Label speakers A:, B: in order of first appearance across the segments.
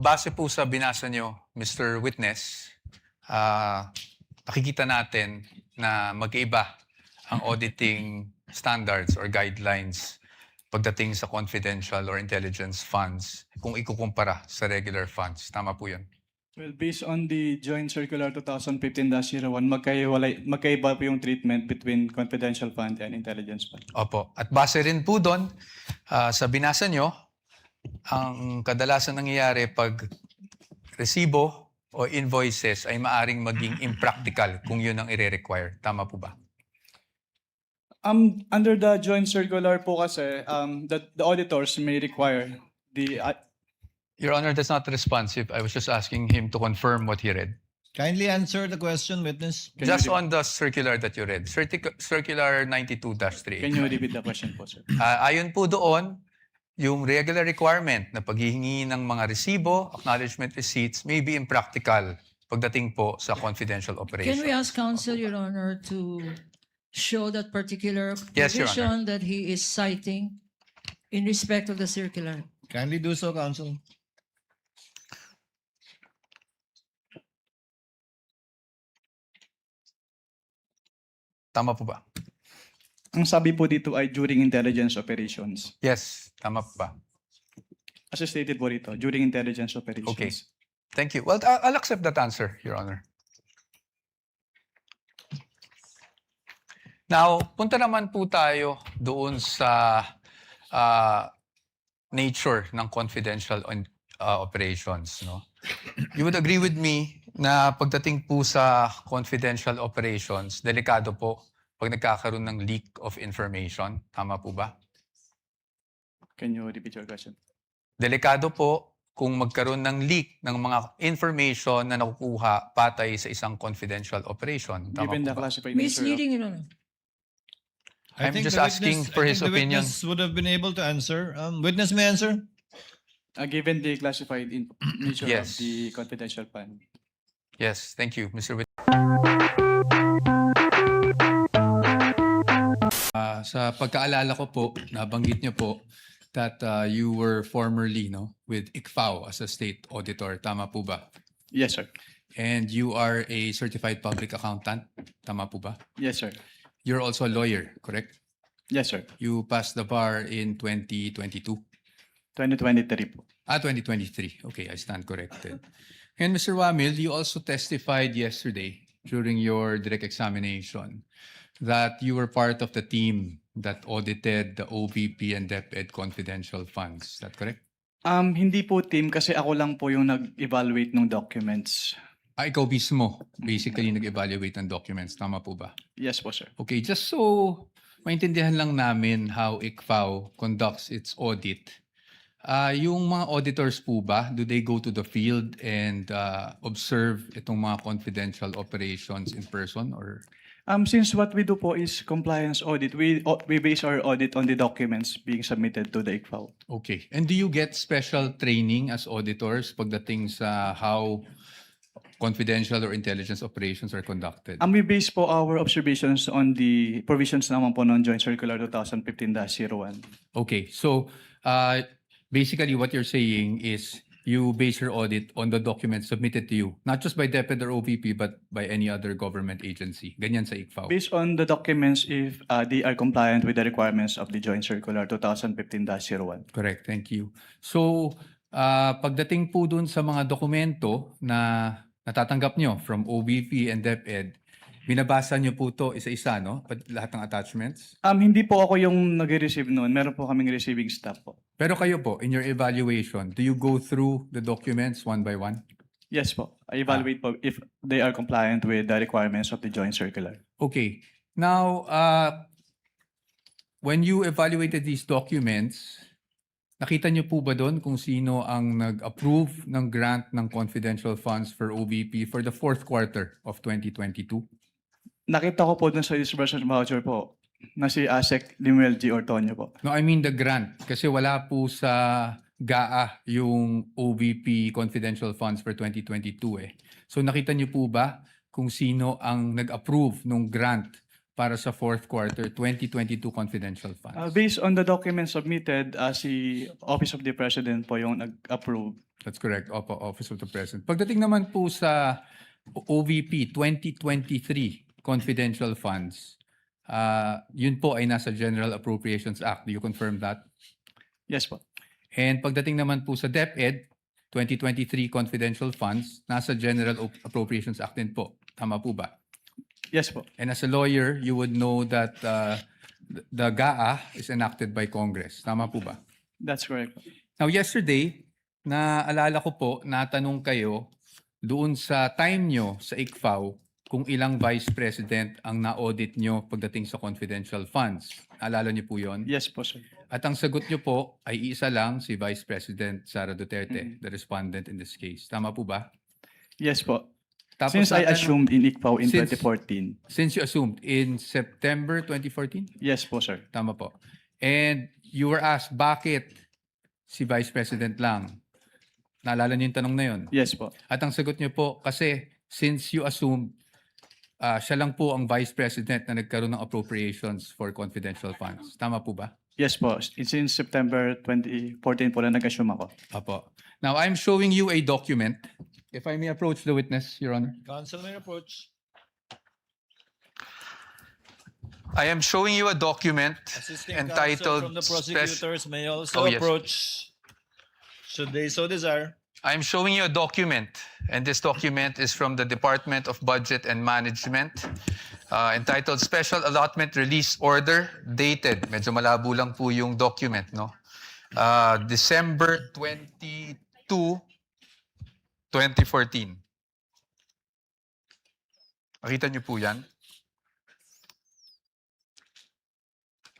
A: Base po sa binasa nyo, Mr. Witness, nakikita natin na magkaiba ang auditing standards or guidelines pagdating sa confidential or intelligence funds kung ikukumpara sa regular funds. Tama po yun.
B: Well, based on the Joint Circular 2015-01, magkaiba po yung treatment between confidential fund and intelligence fund.
A: Opo. At base rin po doon, sa binasa nyo, ang kadalasan nangyayari pag resibo o invoices ay maaring maging impractical kung yun ang ire-require. Tama po ba?
B: Under the Joint Circular po kasi, the auditors may require the...
A: Your Honor, that's not responsive. I was just asking him to confirm what he read.
C: Kindly answer the question, witness.
A: Just on the circular that you read, Circular 92-3.
B: Can you repeat the question po, sir?
A: Ayon po doon, yung regular requirement na paghihingi ng mga resibo, acknowledgement receipts may be impractical pagdating po sa confidential operation.
D: Can we ask counsel, Your Honor, to show that particular
A: Yes, Your
D: provision that he is citing in respect of the circular?
C: Kindly do so, counsel.
A: Tama po ba?
B: Ang sabi po dito ay during intelligence operations.
A: Yes, tama po ba?
B: As stated po dito, during intelligence operations.
A: Okay. Thank you. Well, I'll accept that answer, Your Honor. Now, punta naman po tayo doon sa nature ng confidential operations. No? You would agree with me na pagdating po sa confidential operations, delikado po pag nagkakaroon ng leak of information. Tama po ba?
B: Can you repeat your question?
A: Delikado po kung magkaroon ng leak ng mga information na nakukuha patay sa isang confidential operation. Tama
B: Given
A: po
B: the
A: ba?
B: classified nature of...
D: Misleading, Your Honor.
A: I'm
C: think
A: just
C: the
A: asking
C: witness-
A: for
C: I
A: his
C: think the
A: opinion.
C: Witness would have been able to answer. Witness may answer.
B: Given the classified nature
A: Yes.
B: of the confidential fund.
A: Yes, thank you, Mr. Sa pagkaalala ko po, nabanggit niyo po that you were formerly with ICFAO as a state auditor. Tama po ba?
B: Yes, sir.
A: And you are a certified public accountant. Tama po ba?
B: Yes, sir.
A: You're also a lawyer, correct?
B: Yes, sir.
A: You passed the bar in 2022.
B: 2023 po.
A: 2023. Okay, I stand corrected. And Mr. Wamil, you also testified yesterday during your direct examination that you were part of the team that audited the OVP and DepEd confidential funds. Is that correct?
B: Hindi po team kasi ako lang po yung nag-evaluate ng documents.
A: Ikaw mismo, basically nag-evaluate ng documents. Tama po ba?
B: Yes po, sir.
A: Okay, just so maintindihan lang namin how ICFAO conducts its audit. Yung mga auditors po ba, do they go to the field and observe itong mga confidential operations in person or?
B: Since what we do po is compliance audit, we base our audit on the documents being submitted to the ICFAO.
A: Okay. And do you get special training as auditors pagdating sa how confidential or intelligence operations are conducted?
B: We base po our observations on the provisions naman po ng Joint Circular 2015-01.
A: Okay. So, basically what you're saying is you base your audit on the documents submitted to you, not just by DepEd or OVP, but by any other government agency. Ganyan sa ICFAO.
B: Based on the documents if they are compliant with the requirements of the Joint Circular 2015-01.
A: Correct. Thank you. So, pagdating po dun sa mga dokumento na natatanggap nyo from OVP and DepEd, binabasa nyo po to isa-isa, no? Lahat ng attachments?
B: Hindi po ako yung nag-receive noon. Meron po kaming receiving staff po.
A: Pero kayo po, in your evaluation, do you go through the documents one by one?
B: Yes po. I evaluate po if they are compliant with the requirements of the Joint Circular.
A: Okay. Now, when you evaluated these documents, nakita niyo po ba doon kung sino ang nag-approve ng grant ng confidential funds for OVP for the fourth quarter of 2022?
B: Nakita ko po dun sa disbursement voucher po na si Asek Limuel G. Ortonio po.
A: No, I mean the grant. Kasi wala po sa GAA yung OVP confidential funds for 2022 eh. So nakita niyo po ba kung sino ang nag-approve ng grant para sa fourth quarter 2022 confidential funds?
B: Based on the documents submitted, si Office of the President po yung nag-approve.
A: That's correct. Opo, Office of the President. Pagdating naman po sa OVP 2023 confidential funds, yun po ay nasa General Appropriations Act. Do you confirm that?
B: Yes po.
A: And pagdating naman po sa DepEd 2023 confidential funds, nasa General Appropriations Act din po. Tama po ba?
B: Yes po.
A: And as a lawyer, you would know that the GAA is enacted by Congress. Tama po ba?
B: That's correct po.
A: Now, yesterday, naalala ko po, natanong kayo doon sa time nyo sa ICFAO kung ilang vice president ang na-audit nyo pagdating sa confidential funds. Naalala nyo po yon?
B: Yes po, sir.
A: At ang sagot nyo po ay isa lang, si Vice President Sara Duterte, the respondent in this case. Tama po ba?
B: Yes po.
A: Tapos
B: Since I
A: natanong-
B: assumed in ICPAO in
A: Since-
B: 2014.
A: Since you assumed in September 2014?
B: Yes po, sir.
A: Tama po. And you were asked, bakit si Vice President lang? Naalala niyo yung tanong na yun?
B: Yes po.
A: At ang sagot niyo po, kasi since you assumed siya lang po ang Vice President na nagkaroon ng appropriations for confidential funds. Tama po ba?
B: Yes po. Since September 2014 po na nag-assume ako.
A: Apo. Now, I'm showing you a document. If I may approach the witness, Your Honor.
C: Counsel may approach.
A: I am showing you a document
C: Assisting
A: entitled
C: counsel from the
A: Spec-
C: prosecutors may also
A: Oh, yes.
C: approach should they so desire.
A: I'm showing you a document, and this document is from the Department of Budget and Management, entitled Special Allotment Release Order, dated. Medyo malabo lang po yung document, no? December 22, 2014. Makita niyo po yan?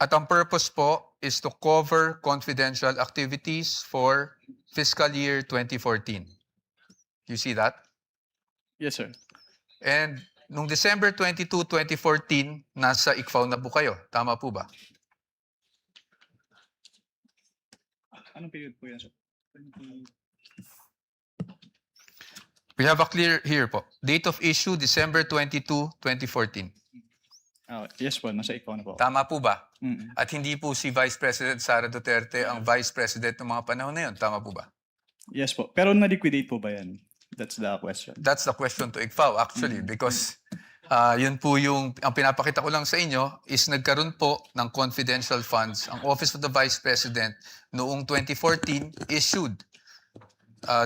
A: At ang purpose po is to cover confidential activities for fiscal year 2014. You see that?
B: Yes, sir.
A: And nung December 22, 2014, nasa ICFAO na po kayo. Tama po ba?
B: Anong period po yan, sir?
A: We have a clear here po. Date of issue, December 22, 2014.
B: Yes po, nasa ikaw na po.
A: Tama po ba?
B: Mm.
A: At hindi po si Vice President Sara Duterte ang Vice President ng mga panahon na yun. Tama po ba?
B: Yes po. Pero na-liquidate po ba yan? That's the question.
A: That's the question to ICFAO actually because yun po yung, ang pinapakita ko lang sa inyo is nagkaroon po ng confidential funds ang Office of the Vice President noong 2014 issued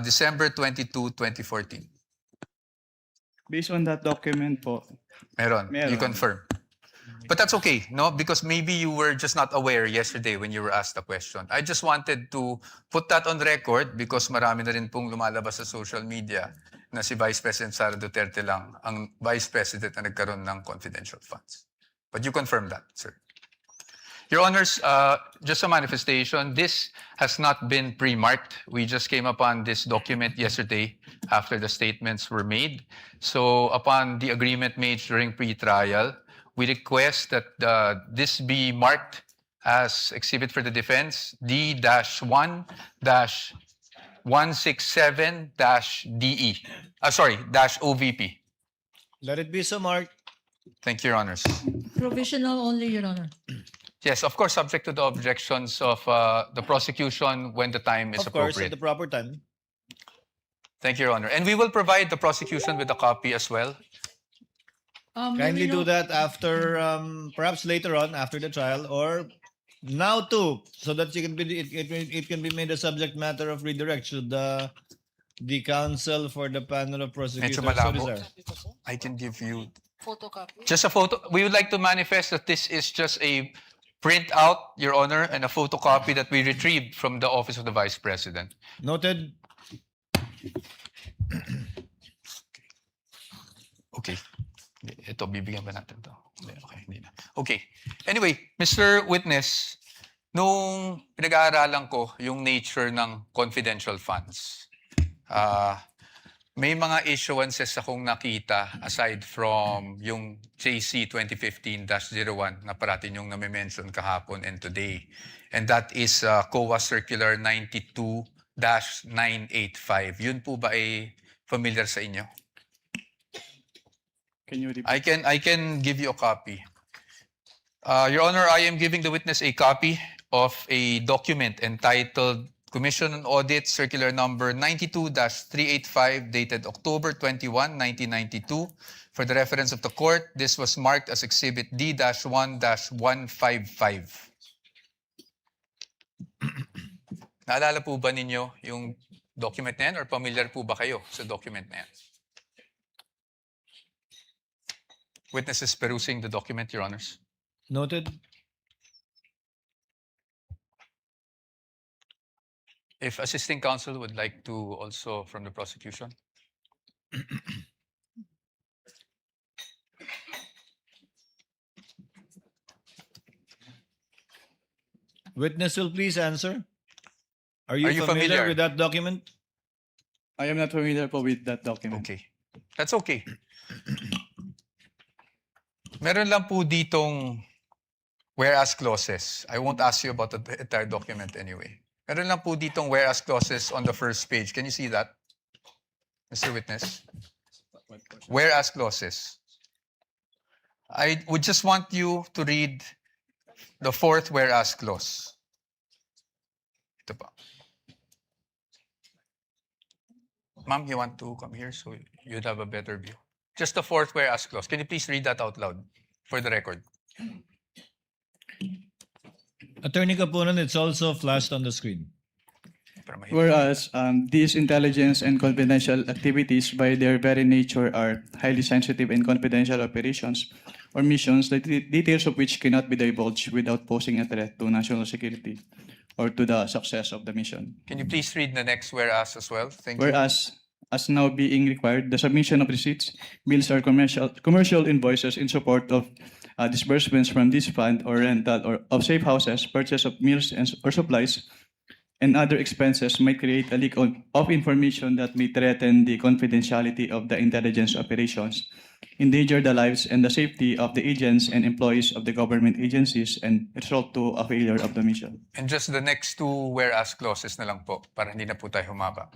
A: December 22, 2014.
B: Based on that document po,
A: Meron. You
B: Meron.
A: confirm. But that's okay, no? Because maybe you were just not aware yesterday when you were asked the question. I just wanted to put that on record because marami na rin pong lumalabas sa social media na si Vice President Sara Duterte lang ang Vice President na nagkaroon ng confidential funds. But you confirm that, sir. Your Honors, just a manifestation, this has not been pre-marked. We just came upon this document yesterday after the statements were made. So upon the agreement made during pre-trial, we request that this be marked as exhibit for the defense D-167-DE. -OVP.
C: Let it be so marked.
A: Thank you, Your Honors.
D: Provisional only, Your Honor.
A: Yes, of course, subject to the objections of the prosecution when the time is
C: Of course,
A: appropriate.
C: at the proper time.
A: Thank you, Your Honor. And we will provide the prosecution with a copy as well.
C: Kindly do that after, perhaps later on, after the trial, or now too, so that it can be made a subject matter of redirect should the counsel for the panel of prosecutors so
A: malabo.
C: desire.
A: I can give you
D: Photocopy.
A: just a photo. We would like to manifest that this is just a printout, Your Honor, and a photocopy that we retrieved from the Office of the Vice President.
C: Noted.
A: Okay. Ito, bibigyan ba natin to? Okay, hindi na. Okay. Anyway, Mr. Witness, nung pinag-aaralan ko yung nature ng confidential funds, may mga issuances akong nakita aside from yung JC 2015-01 na parating yung nami-mention kahapon and today. And that is COA Circular 92-985. Yun po ba ay familiar sa inyo?
B: can you repeat?
A: I can give you a copy. Your Honor, I am giving the witness a copy of a document entitled Commission on Audit Circular Number 92-385 dated October 21, 1992. For the reference of the court, this was marked as Exhibit D-1-155. Naalala po ba ninyo yung document na yan or familiar po ba kayo sa document na yan? Witness is perusing the document, Your Honors.
C: Noted.
A: If assisting counsel would like to also from the prosecution.
C: Witness will please answer. Are you,
A: Are you
C: familiar
A: familiar?
C: with that document?
B: I am not familiar po with that document.
A: Okay. That's okay. Meron lang po ditong whereas clauses. I won't ask you about the entire document anyway. Meron lang po ditong whereas clauses on the first page. Can you see that, Mr. Witness? Whereas clauses. I would just want you to read the fourth whereas clause. Ito pa. Ma'am, you want to come here so you'd have a better view. Just the fourth whereas clause. Can you please read that out loud for the record?
C: Attorney Kapunan, it's also flashed on the screen.
A: Para mahirap.
B: Whereas these intelligence and confidential activities by their very nature are highly sensitive and confidential operations or missions, the details of which cannot be divulged without posing a threat to national security or to the success of the mission.
A: Can you please read the next whereas as well? Thank you.
B: Whereas, as now being required, the submission of receipts, bills, or commercial invoices in support of disbursements from this fund or rental or of safe houses, purchase of meals or supplies, and other expenses might create a leak of information that may threaten the confidentiality of the intelligence operations, endanger the lives and the safety of the agents and employees of the government agencies, and result to a failure of the mission.
A: And just the next two whereas clauses na lang po para hindi na po tayo humaba.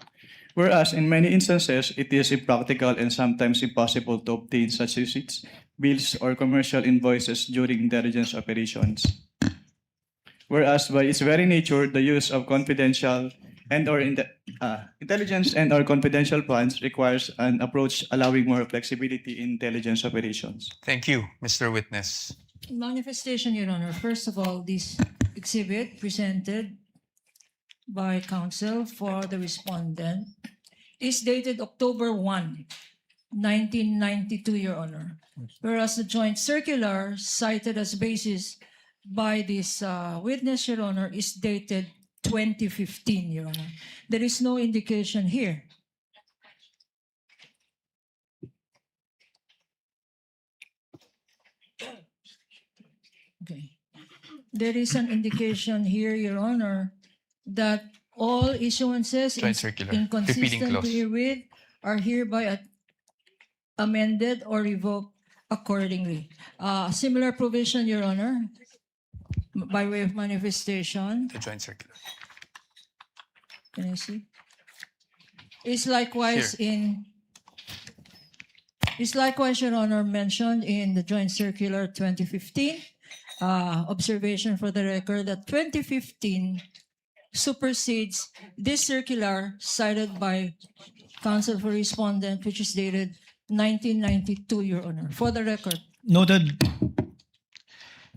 B: Whereas in many instances, it is impractical and sometimes impossible to obtain such receipts, bills, or commercial invoices during intelligence operations. Whereas by its very nature, the use of confidential and/or intelligence and/or confidential funds requires an approach allowing more flexibility in intelligence operations.
A: Thank you, Mr. Witness.
D: Manifestation, Your Honor. First of all, this exhibit presented by counsel for the respondent is dated October 1, 1992, Your Honor. Whereas the joint circular cited as basis by this witness, Your Honor, is dated 2015, Your Honor. There is no indication here. Okay. There is an indication here, Your Honor, that all issuances
A: Joint circular. Repeating
D: inconsistent
A: clause.
D: herewith are hereby amended or revoked accordingly. Similar provision, Your Honor, by way of manifestation.
A: The joint circular.
D: Can I see? Is likewise Your Honor, mentioned in the Joint Circular 2015. Observation for the record that 2015 supersedes this circular cited by counsel for respondent, which is dated 1992, Your Honor. For the record.
C: Noted.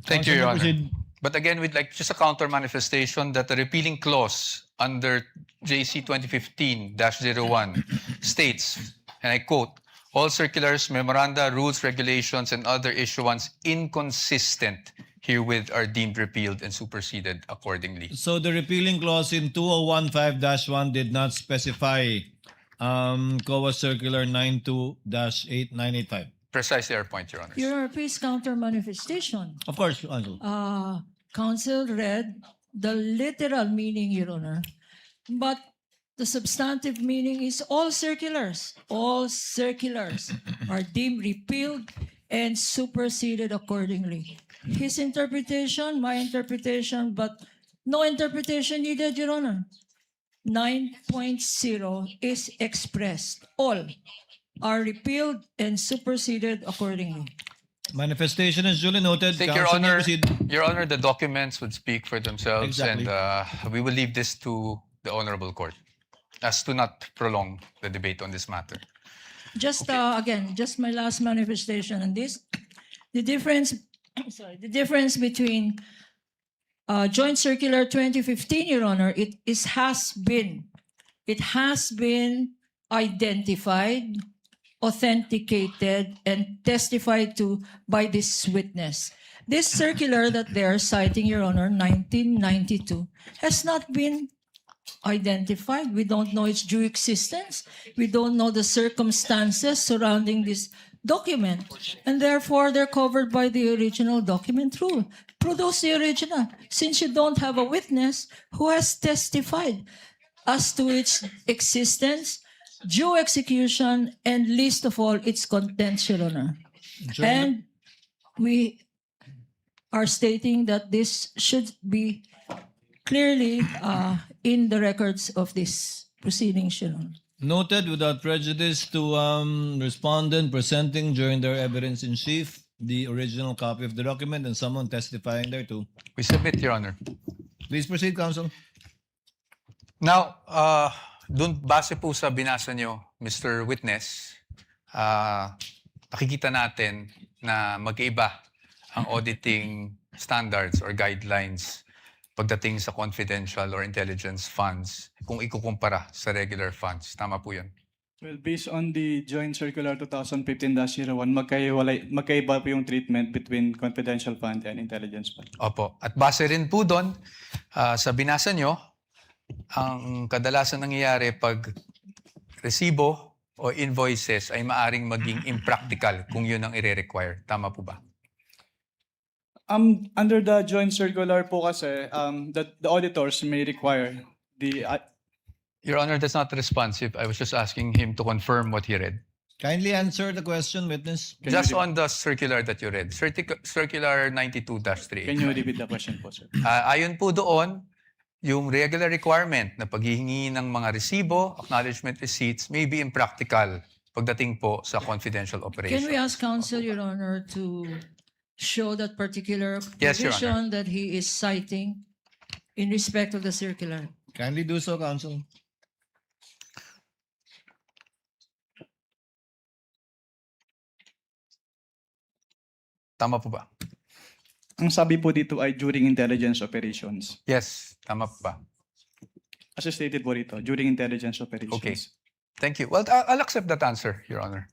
A: Thank you, Your Honor.
C: Proceed.
A: But again, we'd like just a counter manifestation that the repealing clause under JC 2015-01 states, and I quote, all circulars, memoranda, rules, regulations, and other issuance inconsistent herewith are deemed repealed and superseded accordingly.
C: So the repealing clause in 2015-1 did not specify COA Circular 92-8985.
A: Precisely our point, Your Honors.
D: Your Honor, please counter manifestation.
C: Of course, Counsel.
D: Counsel read the literal meaning, Your Honor, but the substantive meaning is all circulars are deemed repealed and superseded accordingly. His interpretation, my interpretation, but no interpretation needed, Your Honor. 9.0 is expressed. All are repealed and superseded accordingly.
C: Manifestation is duly noted.
A: Thank Your
C: Counsel may
A: Honor.
C: proceed.
A: Your Honor, the documents would speak for themselves,
C: Exactly.
A: and we will leave this to the Honorable Court as to not prolong the debate on this matter.
D: Just again, just my last manifestation on this. The difference, the difference between Joint Circular 2015, Your Honor, it has been identified, authenticated, and testified to by this witness. This circular that they are citing, Your Honor, 1992, has not been identified. We don't know its due existence. We don't know the circumstances surrounding this document. And therefore, they're covered by the original document rule. Produce the original, since you don't have a witness who has testified as to its existence, due execution, and least of all, its contents, Your Honor. And we are stating that this should be clearly in the records of this proceedings, Your Honor.
C: Noted without prejudice to respondent presenting during their evidence in chief the original copy of the document and someone testifying thereto.
A: We submit, Your Honor.
C: Please proceed, counsel.
A: Now, dun base po sa binasa nyo, Mr. Witness, nakikita natin na magkaiba ang auditing standards or guidelines pagdating sa confidential or intelligence funds kung ikukumpara sa regular funds. Tama po yun.
B: Well, based on the Joint Circular 2015-01, magkaiba po yung treatment between confidential fund and intelligence fund.
A: Opo. At base rin po doon, sa binasa nyo, ang kadalasan nangyayari pag resibo o invoices ay maaring maging impractical kung yun ang i-require. Tama po ba?
B: Under the Joint Circular po kasi, the auditors may require the
A: Your Honor, that's not responsive. I was just asking him to confirm what he read.
C: Kindly answer the question, witness.
A: Just on the circular that you read, Circular 92-3.
B: Can you repeat the question po, sir?
A: Ayon po doon, yung regular requirement na paghihingi ng mga resibo, acknowledgement receipts, may be impractical pagdating po sa confidential operation.
D: Can we ask counsel, Your Honor, to show that particular
A: Yes, Your
D: provision that he is citing in respect of the circular?
C: Kindly do so, counsel.
A: Tama po ba?
B: Ang sabi po dito ay during intelligence operations.
A: Yes, tama po ba?
B: As stated po dito, during intelligence operations.
A: Okay. Thank you. Well, I'll accept that answer, Your Honor.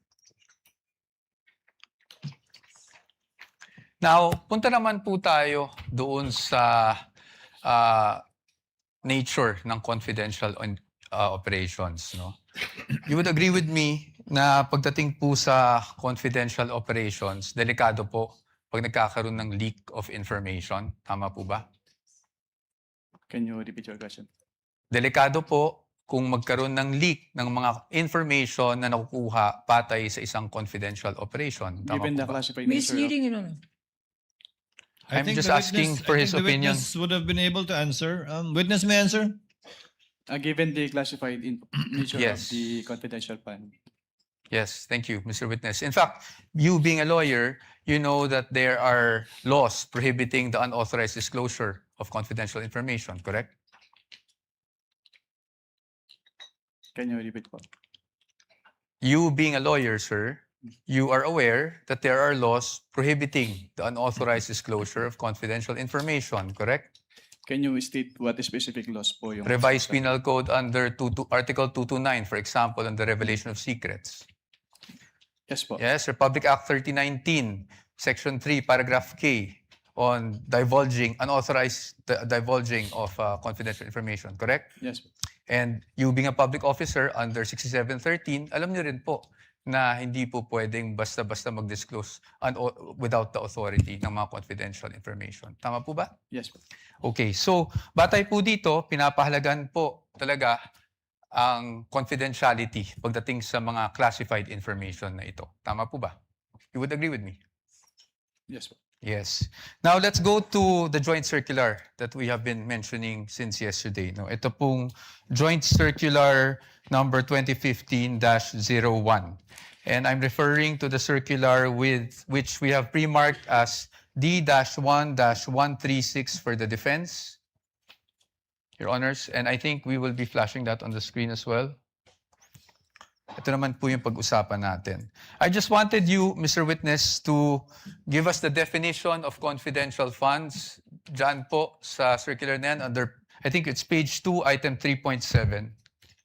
A: Now, punta naman po tayo doon sa nature ng confidential operations. No? You would agree with me na pagdating po sa confidential operations, delikado po pag nagkakaroon ng leak of information. Tama po ba?
B: Can you repeat your question?
A: Delikado po kung magkaroon ng leak ng mga information na nakukuha patay sa isang confidential operation. Tama
B: Given the
A: po ba?
B: classified nature of...
D: Misleading, Your Honor.
A: I'm
C: think
A: just
C: the
A: asking
C: witness-
A: for
C: I
A: his
C: think the
A: opinion.
C: Witness would have been able to answer. Witness may answer.
B: Given the classified nature of
A: Yes.
B: the confidential fund.
A: Yes, thank you, Mr. Witness. In fact, you being a lawyer, you know that there are laws prohibiting the unauthorized disclosure of confidential information, correct?
B: Can you repeat po?
A: You being a lawyer, sir, you are aware that there are laws prohibiting the unauthorized disclosure of confidential information, correct?
B: Can you state what specific laws po yung...
A: Revised Penal Code under Article 229, for example, on the revelation of secrets.
B: Yes po.
A: Yes, Republic Act 3019, Section 3, Paragraph K, on unauthorized divulging of confidential information, correct?
B: Yes po.
A: And you being a public officer under 6713, alam niyo rin po na hindi po pwedeng basta-basta mag-disclose without the authority ng mga confidential information. Tama po ba?
B: Yes po.
A: Okay, so batay po dito, pinapahalagan po talaga ang confidentiality pagdating sa mga classified information na ito. Tama po ba? You would agree with me?
B: Yes po.
A: Yes. Now let's go to the joint circular that we have been mentioning since yesterday. No, ito pong joint circular number 2015-01. And I'm referring to the circular with which we have pre-marked as D-1-136 for the defense, Your Honors. And I think we will be flashing that on the screen as well. Ito naman po yung pag-usapan natin. I just wanted you, Mr. Witness, to give us the definition of confidential funds. Diyan po sa circular na yan, under, I think it's page 2, item 3.7.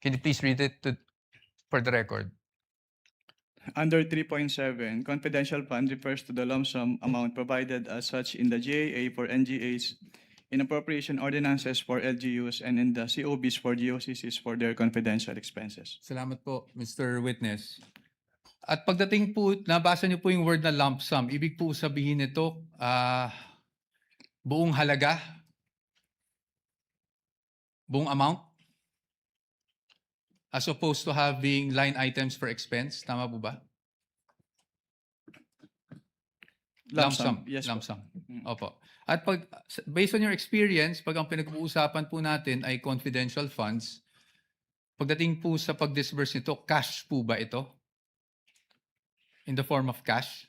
A: Can you please read it for the record?
B: Under 3.7, confidential fund refers to the lump sum amount provided as such in the GAA for NGAs, in appropriation ordinances for LGUs, and in the COBs for GOCCs for their confidential expenses.
A: Salamat po, Mr. Witness. At pagdating po, nabasa niyo po yung word na lump sum. Ibig po sabihin nito, buong halaga? Buong amount? As opposed to having line items for expense? Tama po ba? Lump sum.
B: Yes,
A: Lump
B: po.
A: sum. Opo. At pag, based on your experience, pag ang pinag-uusapan po natin ay confidential funds, pagdating po sa pag-disburse nito, cash po ba ito? In the form of cash?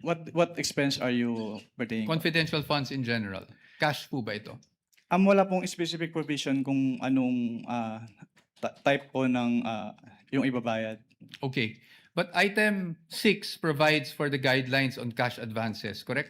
B: What expense are you pertaining?
A: Confidential funds in general. Cash po ba ito?
B: Wala pong specific provision kung anong type po ng yung ibabayad.
A: Okay. But item 6 provides for the guidelines on cash advances, correct?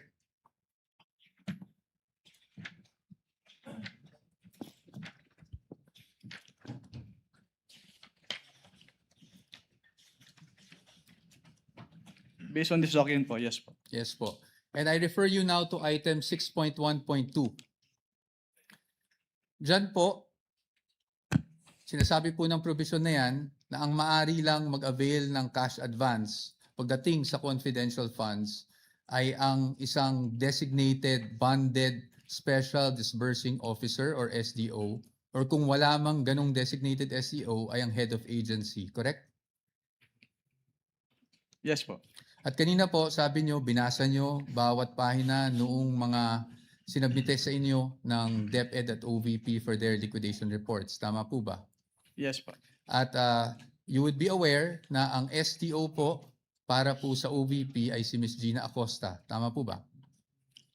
B: Based on this document po, yes po.
A: Yes po. And I refer you now to item 6.1.2. Diyan po, sinasabi po ng provision na yan na ang maari lang mag-avail ng cash advance pagdating sa confidential funds ay ang isang designated bonded special disbursing officer or SDO, or kung wala mang ganong designated SDO ay ang head of agency, correct?
B: Yes po.
A: At kanina po, sabi nyo, binasa nyo bawat pahina noong mga sinabite sa inyo ng DepEd at OVP for their liquidation reports. Tama po ba?
B: Yes po.
A: At you would be aware na ang STO po para po sa OVP ay si Ms. Gina Acosta. Tama po ba?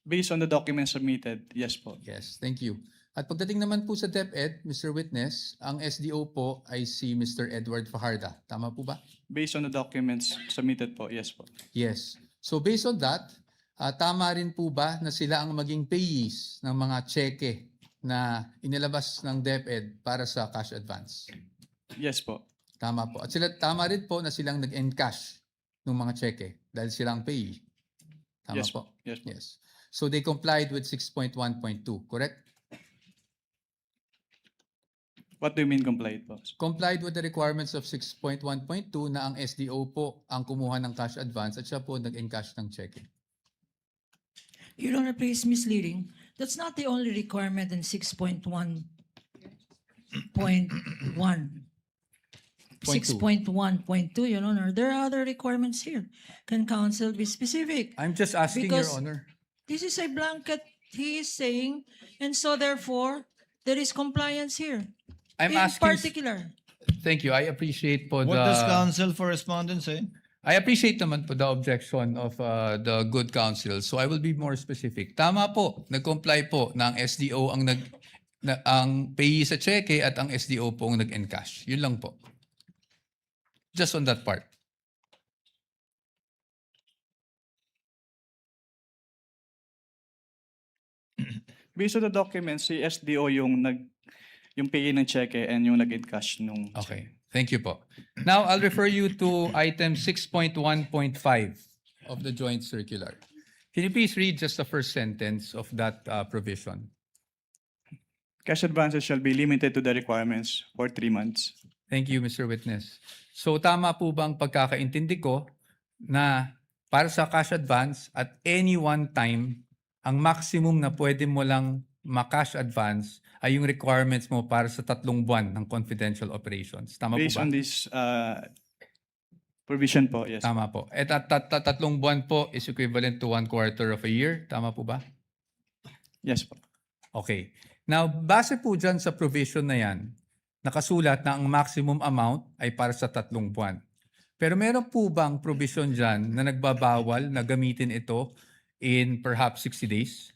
B: Based on the documents submitted, yes po.
A: Yes, thank you. At pagdating naman po sa DepEd, Mr. Witness, ang SDO po ay si Mr. Edward Fajarda. Tama po ba?
B: Based on the documents submitted po, yes po.
A: Yes. So based on that, tama rin po ba na sila ang maging payees ng mga cheque na inilabas ng DepEd para sa cash advance?
B: Yes po.
A: Tama po. At sila, tama rin po na silang nag-encash ng mga cheque dahil silang payee. Tama
B: Yes
A: po.
B: Yes po.
A: Yes. So they complied with 6.1.2, correct?
B: What do you mean complied po?
A: Complied with the requirements of 6.1.2 na ang SDO po ang kumuha ng cash advance at siya po nag-encash ng cheque.
D: Your Honor, please misleading. That's not the only requirement in 6.1.1. 6.1.2, Your Honor. There are other requirements here. Can counsel be specific?
A: I'm just asking, Your
D: Because-
A: Honor.
D: This is a blanket, he is saying, and so therefore, there is compliance here.
A: I'm
D: In
A: asking.
D: particular.
A: Thank you. I appreciate po
C: What does
A: the.
C: counsel for respondents say?
A: I appreciate naman po the objection of the good counsel. So I will be more specific. Tama po, nag-comply po na ang SDO ang payee sa cheque at ang SDO po ang nag-encash. Yun lang po. Just on that part.
B: Based on the documents, si SDO yung pay ng cheque and yung nag-encash nung
A: Okay. Thank you po. Now, I'll refer you to item 6.1.5 of the joint circular. Can you please read just the first sentence of that provision?
B: cash advances shall be limited to the requirements for 3 months.
A: Thank you, Mr. Witness. So tama po bang pagkakaintindi ko na para sa cash advance at any one time, ang maximum na pwede mo lang ma-cash advance ay yung requirements mo para sa 3 buwan ng confidential operations. Tama
B: Based
A: po ba?
B: on this provision po, yes.
A: Tama po. At 3 buwan po is equivalent to 1/4 of a year. Tama po ba?
B: Yes po.
A: Okay. Now, base po dyan sa provision na yan, nakasulat na ang maximum amount ay para sa 3 buwan. Pero meron po bang provision dyan na nagbabawal na gamitin ito in perhaps 60 days?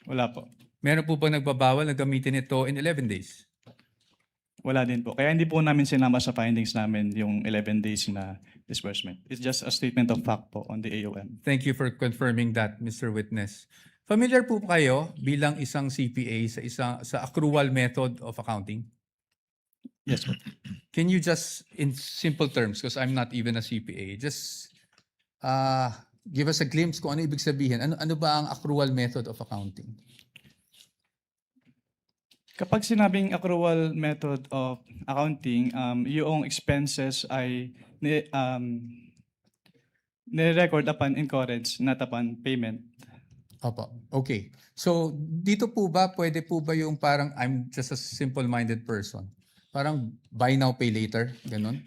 B: Wala po.
A: Meron po bang nagbabawal na gamitin ito in 11 days?
B: Wala din po. Kaya hindi po namin sinama sa findings namin yung 11 days na disbursement. It's just a statement of fact po on the AOM.
A: Thank you for confirming that, Mr. Witness. Familiar po kayo bilang isang CPA sa accrual method of accounting?
B: Yes po.
A: Can you just, in simple terms, because I'm not even a CPA, just give us a glimpse kung ano ibig sabihin? Ano ba ang accrual method of accounting?
B: Kapag sinabing accrual method of accounting, yung expenses ay nire-record upon incurrence, not upon payment.
A: Opo. Okay. So, dito po ba, pwede po ba yung parang I'm just a simple-minded person? Parang buy now, pay later? Ganun?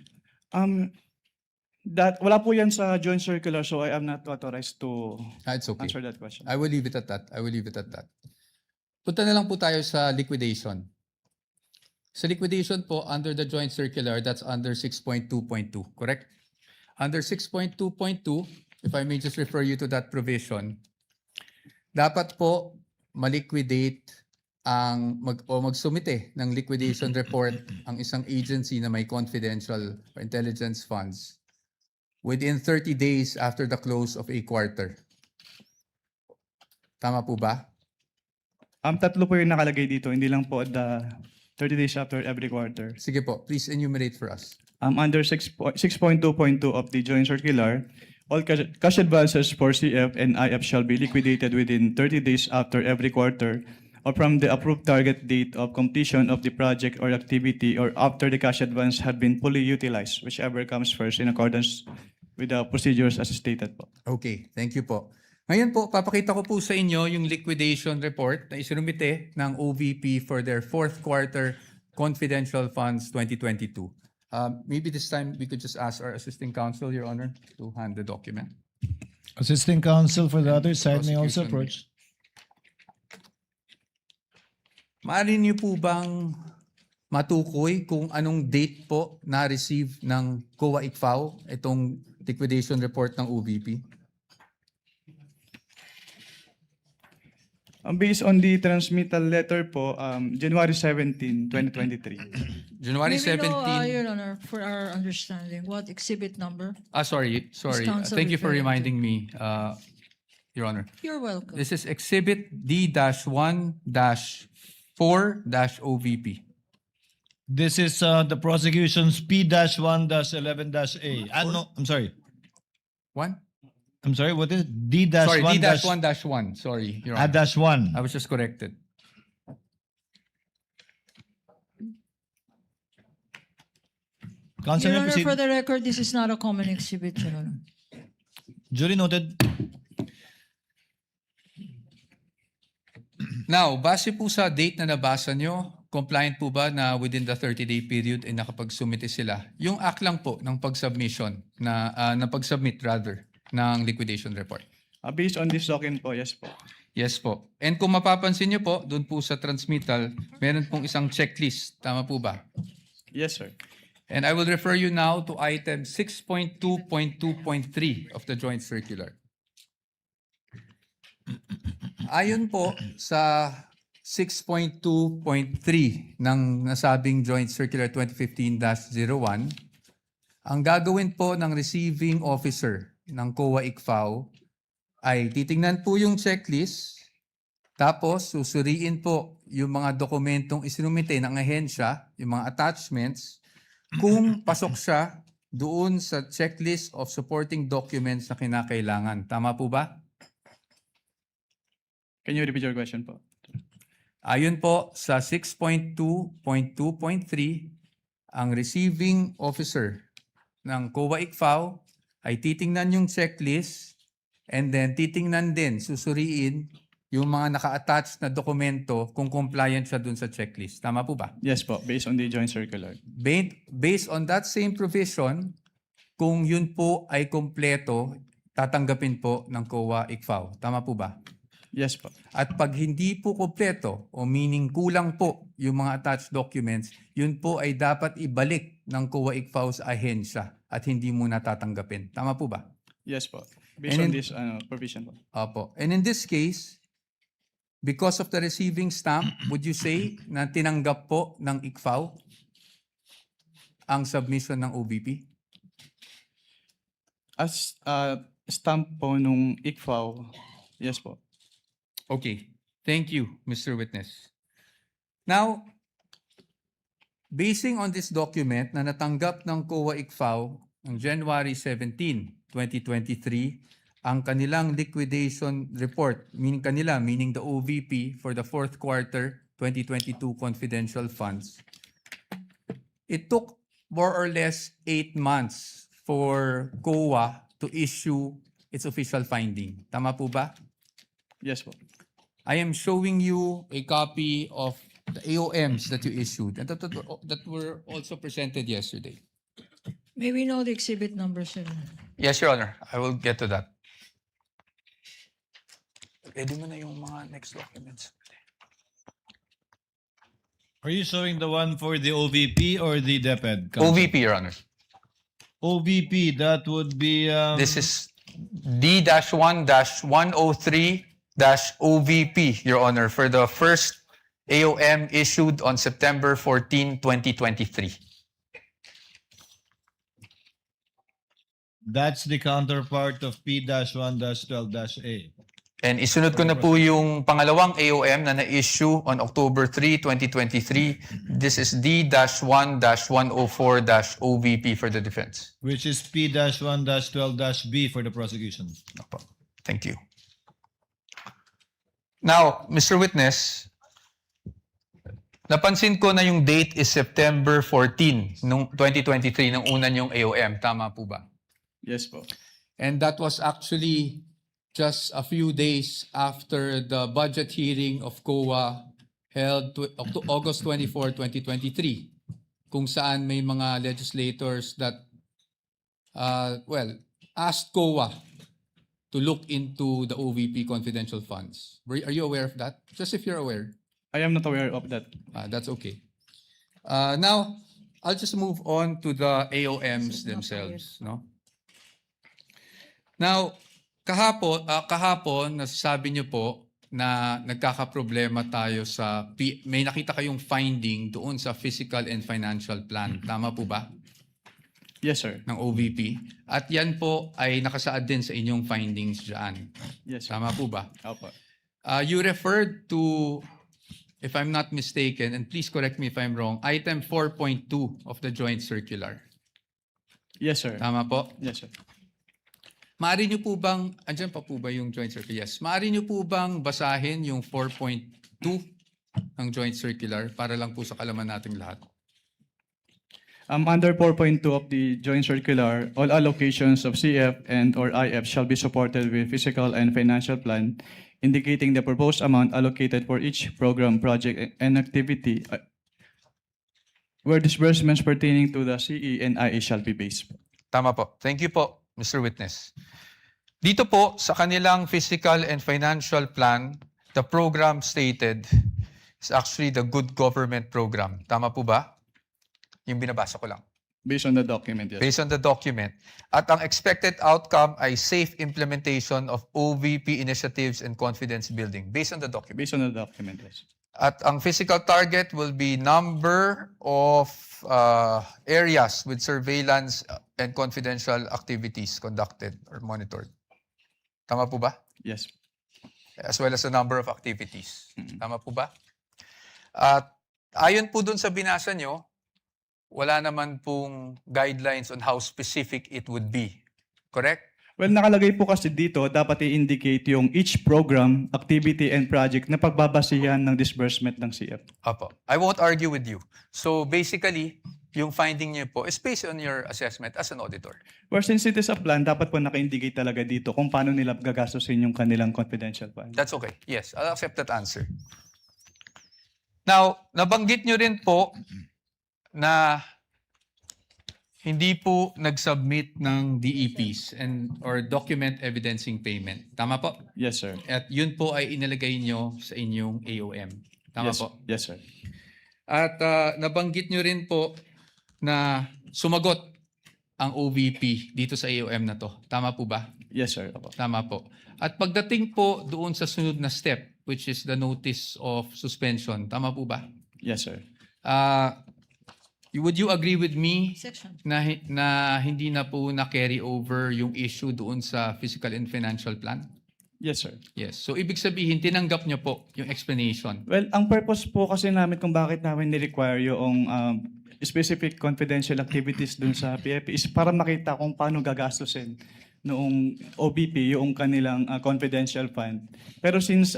B: Wala po yan sa joint circular, so I am not authorized to
A: It's okay.
B: answer that question.
A: I will leave it at that. Punta na lang po tayo sa liquidation. Sa liquidation po, under the joint circular, that's under 6.2.2, correct? Under 6.2.2, if I may just refer you to that provision, dapat po maliquidate magsumite ng liquidation report ang isang agency na may confidential or intelligence funds within 30 days after the close of a quarter. Tama po ba?
B: Tatlo po yung nakalagay dito, hindi lang po the 30 days after every quarter.
A: Sige po, please enumerate for us.
B: Under 6.2.2 of the joint circular, all cash advances for CF and IF shall be liquidated within 30 days after every quarter or from the approved target date of completion of the project or activity or after the cash advance have been fully utilized, whichever comes first in accordance with the procedures as stated po.
A: Okay, thank you po. Ngayon po, papakita ko po sa inyo yung liquidation report na isinumite ng OVP for their fourth quarter confidential funds 2022. Maybe this time we could just ask our assisting counsel, Your Honor, to hand the document.
C: Assisting counsel for the other side may also
A: Prosecution.
C: approach.
A: Maaari niyo po bang matukoy kung anong date po na-receive ng COA ICFAO itong liquidation report ng OVP?
B: Based on the transmittal letter po, January 17, 2023.
A: January
D: May we know,
A: 17.
D: Your Honor, for our understanding, what exhibit number?
A: Sorry.
D: counsel
A: Thank you for
D: referring to?
A: reminding me, Your Honor.
D: You're welcome.
A: This is Exhibit D-1-4-OVP.
C: This is the prosecution's P-1-11-A. No, I'm sorry.
A: One?
C: I'm sorry, what is it?
A: Sorry,
C: D-1
A: D-1-1. Sorry, Your Honor.
C: -1.
A: I was just corrected.
C: Counsel
D: Your
C: may
D: Honor,
C: proceed.
D: for the record, this is not a common exhibit, Your Honor.
C: Duly noted.
A: Now, base po sa date na nabasa nyo, compliant po ba na within the 30-day period ay nakapag-submit sila? Yung act lang po ng pag-submission, na pag-submit rather, ng liquidation report.
B: Based on this document po, yes po.
A: Yes po. And kung mapapansin nyo po, doon po sa transmittal, meron pong isang checklist. Tama po ba?
B: Yes, sir.
A: And I will refer you now to item 6.2.2.3 of the joint circular. Ayon po sa 6.2.3 ng nasabing Joint Circular 2015-01, ang gagawin po ng receiving officer ng COA ICFAO ay titingnan po yung checklist, tapos susuriin po yung mga dokumentong isinumite ng ahensya, yung mga attachments, kung pasok siya doon sa checklist of supporting documents na kinakailangan. Tama po ba?
B: Can you repeat your question po?
A: Ayon po sa 6.2.2.3, ang receiving officer ng COA ICFAO ay titingnan yung checklist and then titingnan din, susuriin yung mga naka-attach na dokumento kung compliant siya dun sa checklist. Tama po ba?
B: Yes po, based on the joint circular.
A: Based on that same provision, kung yun po ay kompleto, tatanggapin po ng COA ICFAO. Tama po ba?
B: Yes po.
A: At pag hindi po kompleto o meaning kulang po yung mga attached documents, yun po ay dapat ibalik ng COA ICFAO sa ahensya at hindi muna tatanggapin. Tama po ba?
B: Yes po. Based
A: And
B: on
A: in-
B: this provision po.
A: Opo. And in this case, because of the receiving stamp, would you say na tinanggap po ng ICFAO ang submission ng OVP?
B: As stamp po nung ICFAO, yes po.
A: Okay. Thank you, Mr. Witness. Now, basing on this document na natanggap ng COA ICFAO on January 17, 2023, ang kanilang liquidation report, meaning the OVP for the fourth quarter 2022 confidential funds. It took more or less 8 months for COA to issue its official finding. Tama po ba?
B: Yes po.
A: I am showing you a copy of the AOMs that you issued and that were also presented yesterday.
D: May we know the exhibit numbers, Your Honor?
A: Yes, Your Honor. I will get to that. Ready mo na yung mga next documents.
C: Are you showing the one for the OVP or the DepEd?
A: OVP, Your Honor.
C: OVP, that would be...
A: This is D-1-103-OVP, Your Honor, for the first AOM issued on September 14, 2023.
C: That's the counterpart of P-1-12-A.
A: And isunod ko na po yung pangalawang AOM na na-issue on October 3, 2023. This is D-1-104-OVP for the defense.
C: Which is P-1-12-B for the prosecution.
A: Opo. Thank you. Now, Mr. Witness, napansin ko na yung date is September 14, nung 2023, nung una yung AOM. Tama po ba?
B: Yes po.
A: And that was actually just a few days after the budget hearing of COA held August 24, 2023, kung saan may mga legislators that, asked COA to look into the OVP confidential funds. Are you aware of that? Just if you're aware.
B: I am not aware of that.
A: That's okay. Now, I'll just move on to the AOMs themselves. No? Now, kahapon, nasasabi niyo po na nagkakaproblema tayo sa, may nakita kayong finding doon sa physical and financial plan. Tama po ba?
B: Yes sir.
A: Ng OVP. At yan po ay nakasaad din sa inyong findings dyan.
B: Yes sir.
A: Tama po ba?
B: Opo.
A: You referred to, if I'm not mistaken, and please correct me if I'm wrong, item 4.2 of the joint circular.
B: Yes sir.
A: Tama po?
B: Yes sir.
A: Maaari niyo po bang, andyan pa po ba yung joint circular? Yes. Maaari niyo po bang basahin yung 4.2 ng joint circular para lang po sa kalaman nating lahat?
B: Under 4.2 of the joint circular, all allocations of CF and or IF shall be supported with physical and financial plan indicating the proposed amount allocated for each program, project, and activity where disbursements pertaining to the CE and IE shall be based.
A: Tama po. Thank you po, Mr. Witness. Dito po, sa kanilang physical and financial plan, the program stated is actually the Good Government Program. Tama po ba? Yung binabasa ko lang.
B: Based on the document, yes.
A: Based on the document. At ang expected outcome ay safe implementation of OVP initiatives and confidence building. Based on the document.
B: Based on the document, yes.
A: At ang physical target will be number of areas with surveillance and confidential activities conducted or monitored. Tama po ba?
B: Yes.
A: As well as the number of activities. Tama po ba? At ayon po dun sa binasa nyo, wala naman pong guidelines on how specific it would be. Correct?
B: Well, nakalagay po kasi dito, dapat i-indicate yung each program, activity, and project na pagbabasihan ng disbursement ng CF.
A: Apo. I won't argue with you. So basically, yung finding niyo po is based on your assessment as an auditor.
B: Well, since it is a plan, dapat po naka-indicate talaga dito kung paano nila gagastusin yung kanilang confidential fund.
A: That's okay. Yes, I'll accept that answer. Now, nabanggit niyo rin po na hindi po nag-submit ng DEPs and or document evidencing payment. Tama po?
B: Yes, sir.
A: At yun po ay inilagay nyo sa inyong AOM. Tama
B: Yes,
A: po?
B: yes, sir.
A: At nabanggit nyo rin po na sumagot ang OVP dito sa AOM na to. Tama po ba?
B: Yes, sir. Opo.
A: Tama po. At pagdating po doon sa sunod na step, which is the notice of suspension, tama po ba?
B: Yes, sir.
A: Would you agree with me
D: Section.
A: na hindi na po na-carry over yung issue doon sa fiscal and financial plan?
B: Yes, sir.
A: Yes. So, ibig sabihin, tinanggap nyo po yung explanation.
B: Well, ang purpose po kasi namin kung bakit namin ni-require yung specific confidential activities dun sa PFP is para makita kung paano gagastusin noong OBP yung kanilang confidential fund. Pero since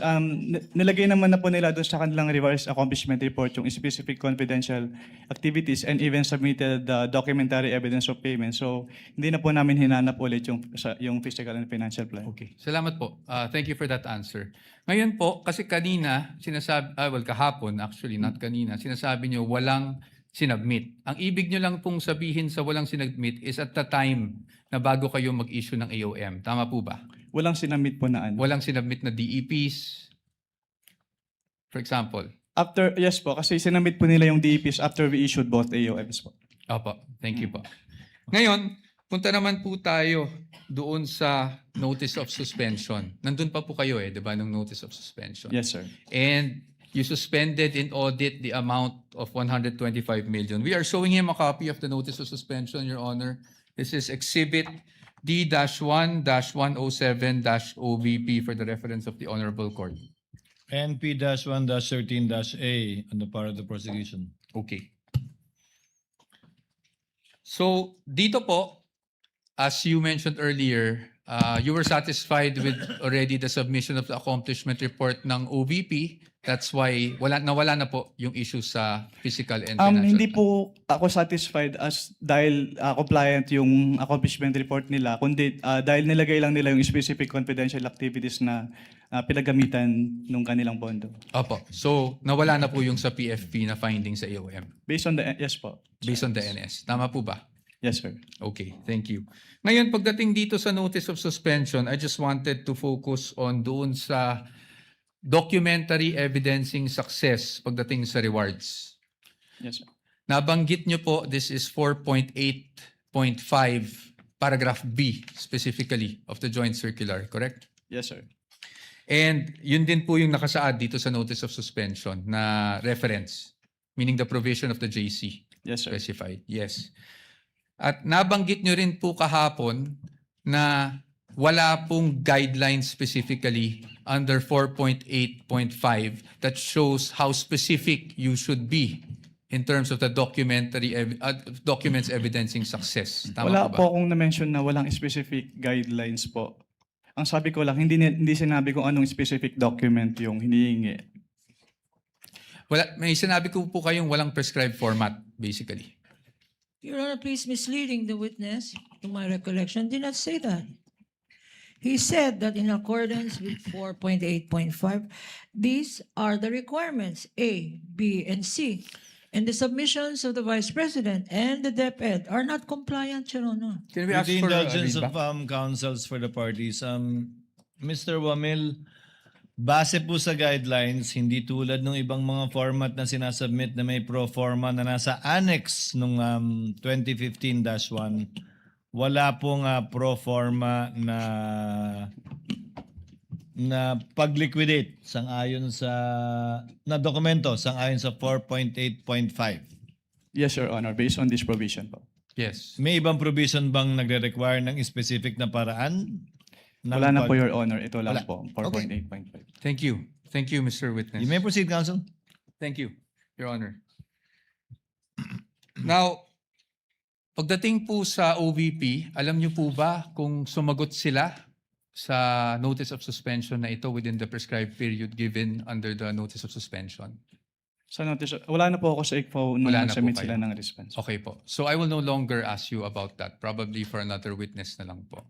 B: nilagay naman na po nila doon sa kanilang revised accomplishment report yung specific confidential activities and even submitted the documentary evidence of payment. So, hindi na po namin hinanap ulit yung fiscal and financial plan.
A: Okay. Salamat po. Thank you for that answer. Ngayon po, kasi kanina, kahapon actually, not kanina, sinasabi nyo walang sinubmit. Ang ibig nyo lang pong sabihin sa walang sinubmit is at the time na bago kayo mag-issue ng AOM. Tama po ba?
B: Walang sinamit po na ano.
A: Walang sinubmit na DEPs, for example.
B: Yes po, kasi sinamit po nila yung DEPs after we issued both AOMs po.
A: Opo, thank you po. Ngayon, punta naman po tayo doon sa notice of suspension. Nandun pa po kayo di ba, nung notice of suspension?
B: Yes, sir.
A: And you suspended in audit the amount of 125 million. We are showing him a copy of the notice of suspension, Your Honor. This is Exhibit D-1-107-OVP for the reference of the Honorable Court.
C: NP-1-13-A on the part of the prosecution.
A: Okay. So, dito po, as you mentioned earlier, you were satisfied with already the submission of the accomplishment report ng OVP. That's why nawala na po yung issue sa physical and financial.
B: Hindi
A: plan.
B: po ako satisfied dahil compliant yung accomplishment report nila, kundi dahil nilagay lang nila yung specific confidential activities na pinagamitan nung kanilang pondo.
A: Opo. So, nawala na po yung sa PFP na finding sa AOM
B: Based on yes po.
A: based on the NS. Tama po ba?
B: Yes, sir.
A: Okay, thank you. Ngayon, pagdating dito sa notice of suspension, I just wanted to focus on doon sa documentary evidencing success pagdating sa rewards.
B: Yes, sir.
A: Nabanggit nyo po, this is 4.8.5 paragraph B specifically of the joint circular, correct?
B: Yes, sir.
A: And yun din po yung nakasaad dito sa notice of suspension na reference, meaning the provision of the JC
B: Yes, sir.
A: specified. Yes. At nabanggit nyo rin po kahapon na wala pong guidelines specifically under 4.8.5 that shows how specific you should be in terms of the documents evidencing success. Tama
B: Wala
A: po ba?
B: po akong na-mention na walang specific guidelines po. Ang sabi ko lang, hindi sinabi kung anong specific document yung hinihingi.
A: May sinabi ko po kayong walang prescribed format, basically.
D: Your Honor, please misleading the witness, to my recollection, did not say that. He said that in accordance with 4.8.5, these are the requirements, A, B, and C. And the submissions of the Vice President and the DepEd are not compliant, Your Honor.
A: Can we
C: With
A: ask
C: the
A: for a
C: indulgence of
A: readback?
C: counsels for the parties, Mr. Wamil, base po sa guidelines, hindi tulad ng ibang mga format na sinasubmit na may pro forma na nasa annex nung 2015-1, wala pong pro forma na pag-liquidate sang-ayon sa na dokumento sang-ayon sa 4.8.5.
B: Yes, Your Honor, based on this provision po.
A: Yes.
C: May ibang provision bang nagre-require ng specific na paraan?
B: Wala na po, Your Honor. Ito lang
C: Wala.
B: po,
C: Okay.
B: 4.8.5.
A: Thank you. Thank you, Mr. Witness.
C: You may proceed, counsel.
A: Thank you, Your Honor. Now, pagdating po sa OVP, alam niyo po ba kung sumagot sila sa notice of suspension na ito within the prescribed period given under the notice of suspension?
B: Sa notice, wala na po ako sa ICFO nung
A: Wala na po
B: nag-submit
A: kayo.
B: sila ng response.
A: Okay po. So I will no longer ask you about that. Probably for another witness na lang po.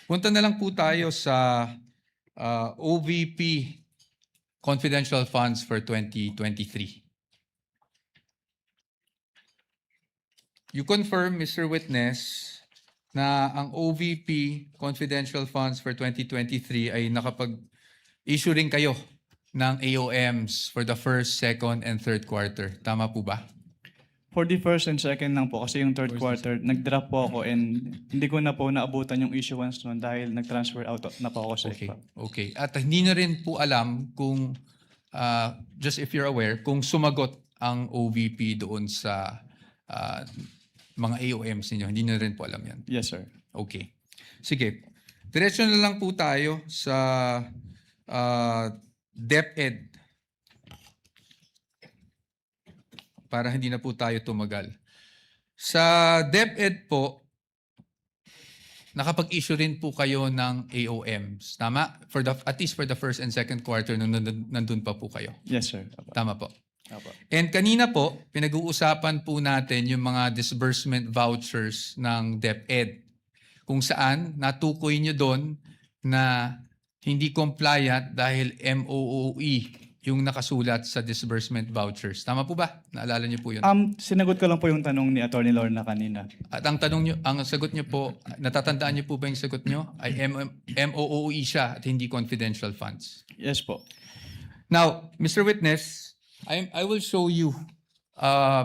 A: Punta na lang po tayo sa OVP confidential funds for 2023. you confirm, Mr. Witness, na ang OVP confidential funds for 2023 ay nakapag-issue rin kayo ng AOMs for the first, second, and third quarter. Tama po ba?
B: For the first and second lang po, kasi yung third quarter, nag-drop po ako and hindi ko na po naabutan yung issuance noon dahil nag-transfer out na po ako sa
A: Okay.
B: iba.
A: Okay. At hindi na rin po alam kung, just if you're aware, kung sumagot ang OVP doon sa mga AOMs ninyo. Hindi na rin po alam yan.
B: Yes, sir.
A: Okay. Sige. Diretso na lang po tayo sa DepEd. Para hindi na po tayo tumagal. Sa DepEd po, nakapag-issue rin po kayo ng AOMs. Tama? At least for the first and second quarter nung nandun pa po kayo.
B: Yes, sir.
A: Tama po.
B: Apo.
A: And kanina po, pinag-uusapan po natin yung mga disbursement vouchers ng DepEd. Kung saan natukoy nyo doon na hindi compliant dahil MOOE yung nakasulat sa disbursement vouchers. Tama po ba? Naalala nyo po yun?
B: Sinagot ko lang po yung tanong ni Attorney Lorna kanina.
A: At ang tanong nyo, ang sagot nyo po, natatandaan nyo po ba yung sagot nyo? Ay MOOE siya at hindi confidential funds.
B: Yes po.
A: Now, Mr. Witness, I will show you a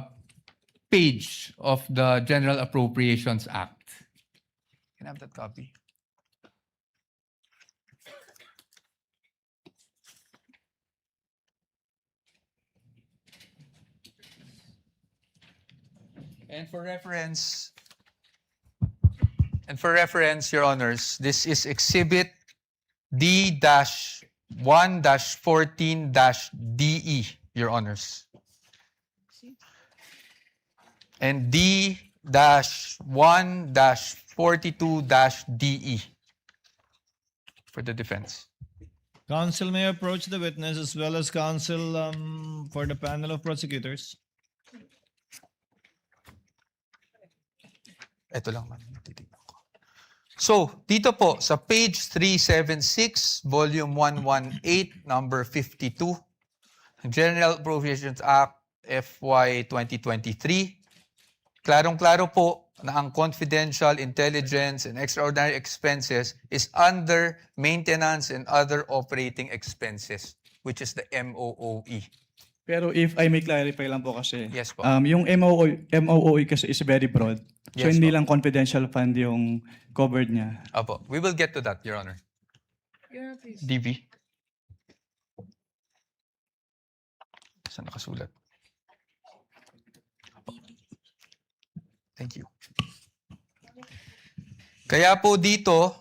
A: page of the General Appropriations Act. Can I have that copy? And for reference, Your Honors, this is Exhibit D-1-14-DE, Your Honors. And D-1-42-DE for the defense.
C: Counsel may approach the witness as well as counsel for the panel of prosecutors.
A: Ito lang man. Titignan ko. So, dito po sa page 376, volume 118, number 52, General Appropriations Act FY 2023, klarong-klaro po na ang confidential, intelligence, and extraordinary expenses is under maintenance and other operating expenses, which is the MOOE.
B: Pero if I may clarify lang po kasi,
A: Yes po.
B: yung MOOE kasi is very broad. So
A: Yes
B: hindi
A: po.
B: lang confidential fund yung covered niya.
A: Apo, we will get to that, Your Honor.
D: Your Honor, please.
A: DV. Saan nakasulat? Thank you. Kaya po dito,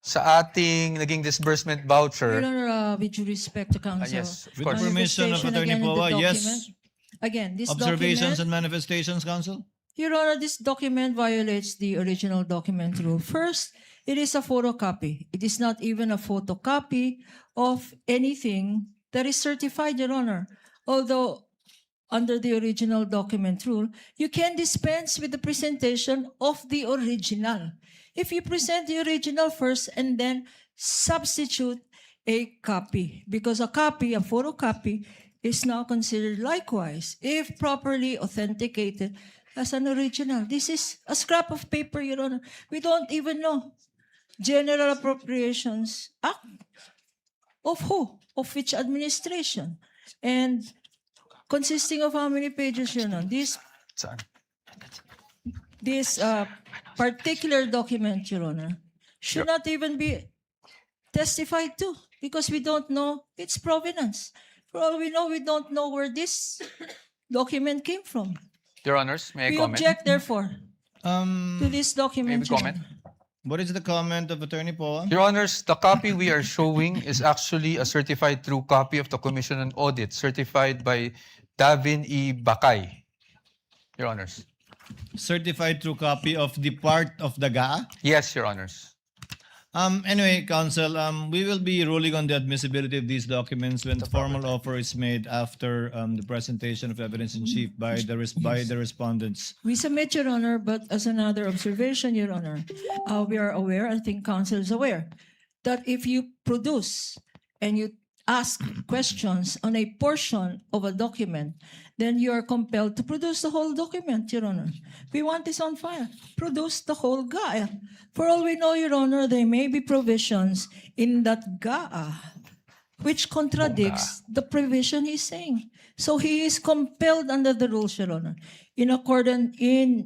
A: sa ating naging disbursement voucher,
D: Your Honor, with due respect to counsel.
A: yes, of
C: With
A: course.
C: permission of
D: Manifestation
C: Attorney
D: again in the
C: Poa, yes.
D: document. Again, this
C: Observations
D: document,
C: and manifestations, counsel?
D: Your Honor, this document violates the original document rule. First, it is a photocopy. It is not even a photocopy of anything that is certified, Your Honor. Although, under the original document rule, you can dispense with the presentation of the original. If you present the original first and then substitute a copy, because a copy, a photocopy, is now considered likewise, if properly authenticated, as an original. This is a scrap of paper, Your Honor. We don't even know. General Appropriations Act. Of who? Of which administration? And consisting of how many pages, Your Honor?
A: Saan?
D: This particular document, Your Honor, should not even be testified to because we don't know its provenance. For all we know, we don't know where this document came from.
A: Your Honors, may I
D: We
A: comment?
D: object, therefore, to this
A: May
D: document.
A: we
D: Your
A: comment?
D: Honor.
C: What is the comment of Attorney Poa?
A: Your Honors, the copy we are showing is actually a certified true copy of the Commission on Audit, certified by Davin E. Bakay. Your Honors.
C: Certified true copy of the part of the GA?
A: Yes, Your Honors.
C: Anyway, counsel, we will be ruling on the admissibility of these documents when the formal offer is made after the presentation of evidence in chief by the respondents.
D: We submit, Your Honor, but as another observation, Your Honor, we are aware, I think counsel is aware, that if you produce and you ask questions on a portion of a document, then you are compelled to produce the whole document, Your Honor. We want this on file. Produce the whole GAA. For all we know, Your Honor, there may be provisions in that GAA which contradicts the provision he's saying. So he is compelled under the rules, Your Honor. In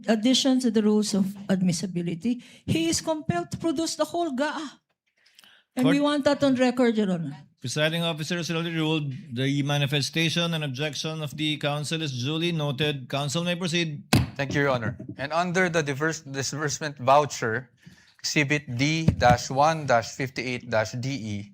D: addition to the rules of admissibility, he is compelled to produce the whole GAA. And we want that on record, Your Honor.
C: Presiding officer has already ruled the manifestation and objection of the counsel is duly noted. Counsel may proceed.
A: Thank you, Your Honor. And under the disbursement voucher, Exhibit D-1-58-DE,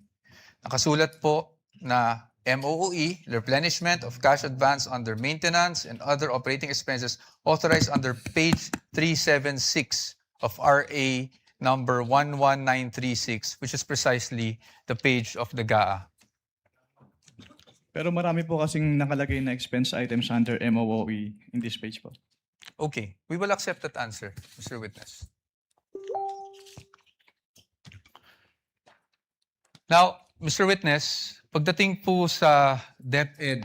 A: nakasulat po na MOOE, replenishment of cash advance under maintenance and other operating expenses authorized under page 376 of RA number 11936, which is precisely the page of the GAA.
B: Pero marami po kasing nakalagay na expense items under MOOE in this page po.
A: Okay, we will accept that answer, Mr. Witness. Now, Mr. Witness, pagdating po sa DepEd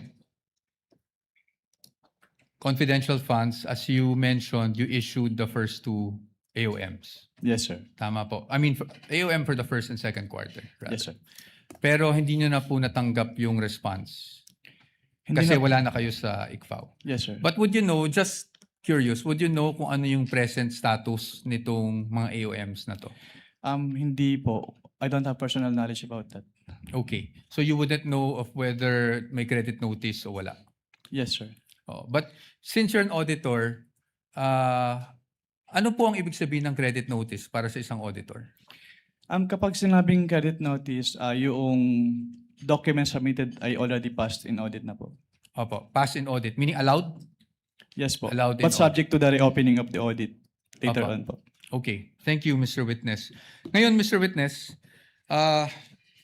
A: confidential funds, as you mentioned, you issued the first two AOMs.
B: Yes, sir.
A: Tama po. I mean, AOM for the first and second quarter. Rather.
B: Yes, sir.
A: Pero hindi nyo na po natanggap yung response.
B: Hindi
A: Kasi
B: na-
A: wala na kayo sa ICFAO.
B: Yes, sir.
A: But would you know, just curious, would you know kung ano yung present status nitong mga AOMs na to?
B: Hindi po. I don't have personal knowledge about that.
A: Okay. So you wouldn't know of whether may credit notice o wala.
B: Yes, sir.
A: Oh, but since you're an auditor, ano po ang ibig sabihin ng credit notice para sa isang auditor?
B: Kapag sinabing credit notice, yung document submitted ay already passed in audit na po.
A: Opo, pass in audit, meaning allowed?
B: Yes po.
A: Allowed in
B: But subject to the reopening of the audit later
A: Opo.
B: on po.
A: Okay. Thank you, Mr. Witness. Ngayon, Mr. Witness,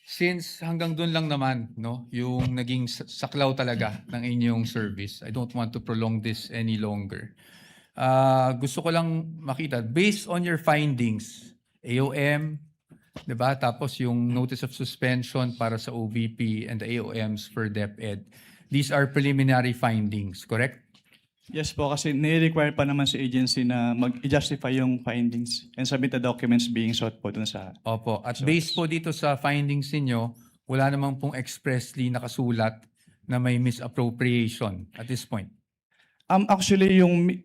A: since hanggang doon lang naman, no, yung naging saklaw talaga ng inyong service, I don't want to prolong this any longer. Gusto ko lang makita, based on your findings, AOM, diba? Tapos yung notice of suspension para sa OVP and the AOMs for DepEd, these are preliminary findings, correct?
B: Yes po, kasi nire-require pa naman si agency na mag-justify yung findings and submit the documents being sought po dun sa...
A: Opo. At based po dito sa findings ninyo, wala namang pong expressly nakasulat na may misappropriation at this point.
B: Actually, yung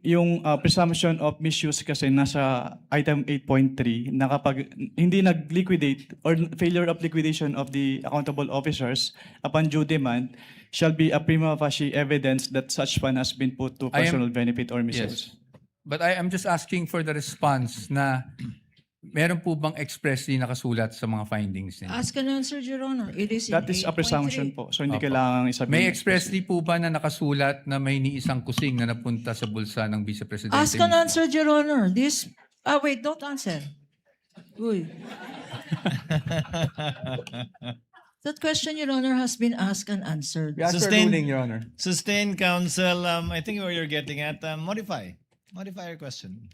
B: presumption of misuse kasi nasa item 8.3 na kapag hindi nag-liquidate or failure of liquidation of the accountable officers upon due demand shall be a prima facie evidence that such fund has been put to
A: I am-
B: personal benefit or misuse.
A: Yes. But I am just asking for the response na meron po bang expressly nakasulat sa mga findings ninyo?
D: Ask and answer, Your Honor. It is in
B: That is a
D: 8.3.
B: presumption po. So hindi
A: Opo.
B: kailangan isabihin.
A: May expressly po ba na nakasulat na may ni isang kusing na napunta sa bulsa ng Vice Presidente?
D: Ask and answer, Your Honor. Wait, don't answer. Uy. That question, Your Honor, has been asked and answered.
C: Sustained-
A: Your Honor.
C: Sustained counsel, I think where you're getting at, modify your question.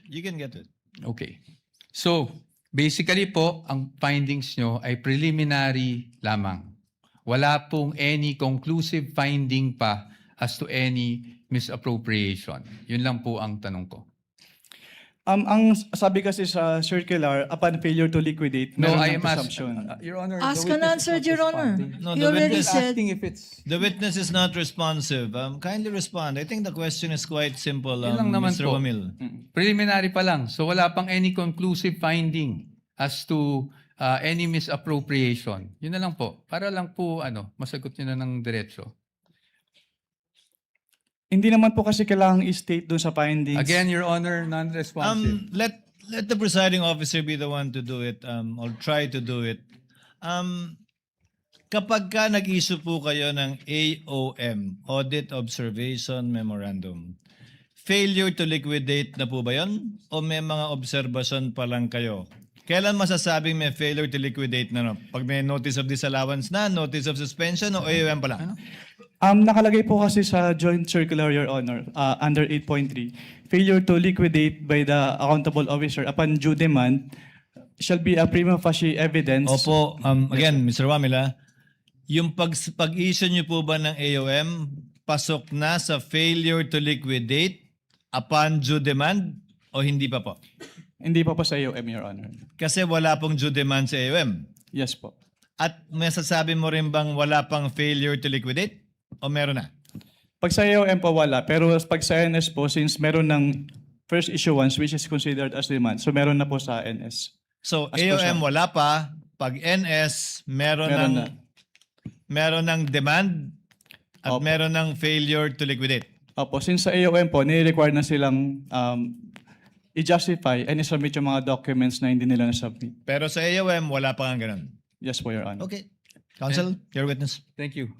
C: You can get it.
A: Okay. So, basically po, ang findings nyo ay preliminary lamang. Wala pong any conclusive finding pa as to any misappropriation. Yun lang po ang tanong ko.
B: Ang sabi kasi sa circular, upon failure to liquidate,
A: No,
B: meron
A: I
B: ng
A: am
B: presumption.
A: Your Honor,
D: Ask and answer, Your Honor.
C: No,
D: You
C: the
D: already
C: witness-
D: said,
A: if it's...
C: The witness is not responsive. Kindly respond. I think the question is quite simple,
A: Yun lang naman
C: Mr.
A: po.
C: Wamil.
A: Preliminary pa lang. So wala pang any conclusive finding as to any misappropriation. Yun na lang po. Para lang po masagot nyo na ng diretso.
B: Hindi naman po kasi kailangang i-state doon sa findings.
A: Again, Your Honor, non-responsive.
C: Let the presiding officer be the one to do it, or try to do it. Kapag ka nag-issue po kayo ng AOM, Audit Observation Memorandum, failure to liquidate na po ba yun? O may mga observation pa lang kayo? Kailan masasabing may failure to liquidate na? No? Pag may notice of disallowance na, notice of suspension, o AOM pa lang?
B: Nakalagay po kasi sa joint circular, Your Honor, under 8.3, failure to liquidate by the accountable officer upon due demand shall be a prima facie evidence.
C: Opo, again, Mr. Wamila, Yung pag-issue nyo po ba ng AOM, pasok na sa failure to liquidate upon due demand o hindi pa po?
B: Hindi pa po sa AOM, Your Honor.
C: Kasi wala pong due demand sa AOM.
B: Yes po.
C: At may sasabi mo rin bang wala pang failure to liquidate? O meron na?
B: Pag sa AOM po wala, pero pag sa NS po, since meron ng first issuance which is considered as demand, so meron na po sa NS.
C: So
B: As per
C: AOM
B: siya.
C: wala pa, pag NS meron
B: Meron
C: ng
B: na.
C: meron ng demand at
B: Opo.
C: meron ng failure to liquidate.
B: Opo, since sa AOM po, nire-require na silang i-justify and i-submit yung mga documents na hindi nila na-submit.
C: Pero sa AOM wala pa nga ganun.
B: Yes po, Your Honor.
C: Okay. Counsel, your witness.
A: Thank you.